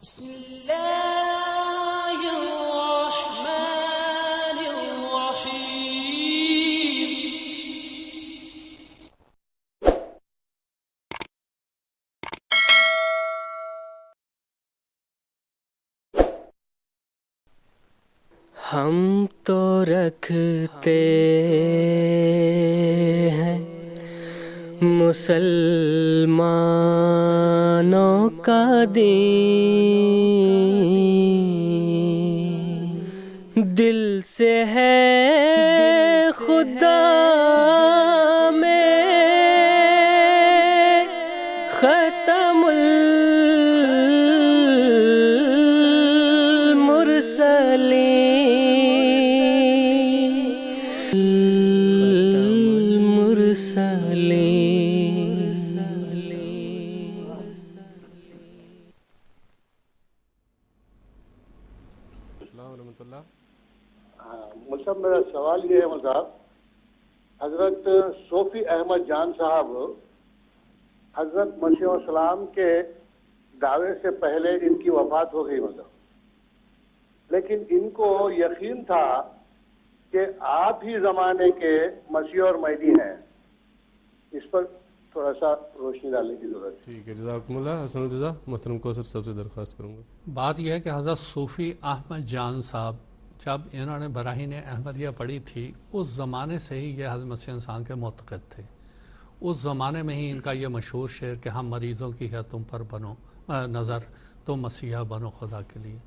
بسم اللہ الرحمن الرحیم۔ ہم تو رکھتے ہیں مسلمانوں کا دین، دل سے ہے خدا میں ختم السلام ورحمۃ اللہ۔ مطلب میرا سوال یہ ہے صاحب، حضرت صوفی احمد جان صاحب حضرت مسیح السلام کے دعوے سے پہلے ان کی وفات ہو گئی لیکن ان کو یقین تھا کہ آپ ہی زمانے کے مسیح اور مہدی ہیں، اس پر تھوڑا سا روشنی ڈالنے کی ضرورت ہے۔ ٹھیک ہے، جزاکم اللہ۔ حسن الجزا محترم کوثر صاحب سے درخواست کروں گا۔ بات یہ ہے کہ حضرت صوفی احمد جان صاحب جب انہوں نے براہین احمدیہ پڑھی تھی، اس زمانے سے ہی یہ حضرت مسیح انسان کے معتقد تھے۔ اس زمانے میں ہی ان کا یہ مشہور شعر کہ ہم مریضوں کی ہے تم پر بنو نظر، تم مسیحا بنو خدا کے لیے۔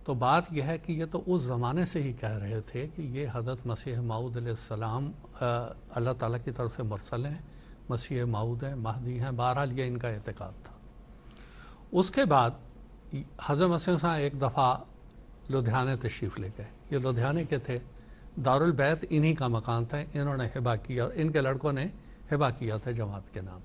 تو بات یہ ہے کہ یہ تو اس زمانے سے ہی کہہ رہے تھے کہ یہ حضرت مسیح موعود علیہ السلام اللہ تعالیٰ کی طرف سے مرسل ہیں، مسیح موعود ہیں، مہدی ہیں، بہرحال یہ ان کا اعتقاد تھا۔ اس کے بعد حضرت مسیح صاحب ایک دفعہ لدھیانے تشریف لے گئے۔ یہ لدھیانے کے تھے، دارالبیت انہی کا مکان تھا، انہوں نے ہبہ کیا، ان کے لڑکوں نے ہبہ کیا تھا جماعت کے نام۔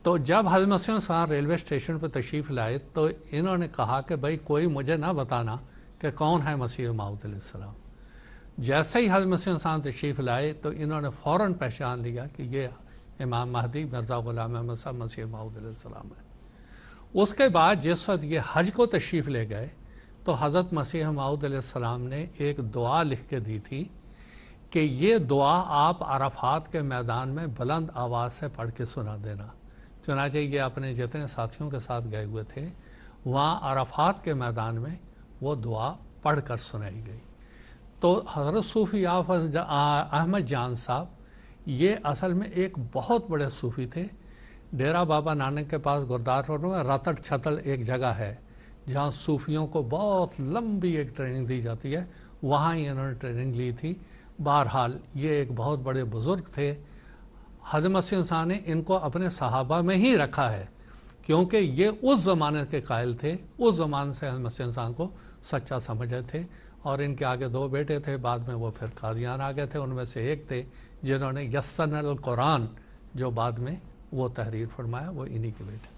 تو جب حضرت مسیح صاحب ریلوے اسٹیشن پہ تشریف لائے تو انہوں نے کہا کہ بھائی کوئی مجھے نہ بتانا کہ کون ہے مسیح موعود علیہ السلام۔ جیسے ہی حضرت مسیح صاحب تشریف لائے تو انہوں نے فوراً پہچان لیا کہ یہ امام مہدی مرزا غلام احمد صاحب مسیح موعود علیہ السلام ہے۔ اس کے بعد جس وقت یہ حج کو تشریف لے گئے تو حضرت مسیح موعود علیہ السلام نے ایک دعا لکھ کے دی تھی کہ یہ دعا آپ عرفات کے میدان میں بلند آواز سے پڑھ کے سنا دینا۔ چنانچہ یہ اپنے جتنے ساتھیوں کے ساتھ گئے ہوئے تھے، وہاں عرفات کے میدان میں وہ دعا پڑھ کر سنائی گئی۔ تو حضرت صوفی احمد جان صاحب یہ اصل میں ایک بہت بڑے صوفی تھے۔ ڈیرہ بابا نانک کے پاس گردار روڈ میں رتڑ چھتل ایک جگہ ہے جہاں صوفیوں کو بہت لمبی ایک ٹریننگ دی جاتی ہے، وہاں ہی انہوں نے ٹریننگ لی تھی۔ بہرحال یہ ایک بہت بڑے بزرگ تھے۔ حضرت مسیح انسان نے ان کو اپنے صحابہ میں ہی رکھا ہے کیونکہ یہ اس زمانے کے قائل تھے، اس زمانے سے حضرت مسیح انسان کو سچا سمجھے تھے۔ اور ان کے آگے دو بیٹے تھے، بعد میں وہ پھر قادیان آ گئے تھے، ان میں سے ایک تھے جنہوں نے یسن القرآن جو بعد میں وہ تحریر فرمایا، وہ انہی کے بیٹے۔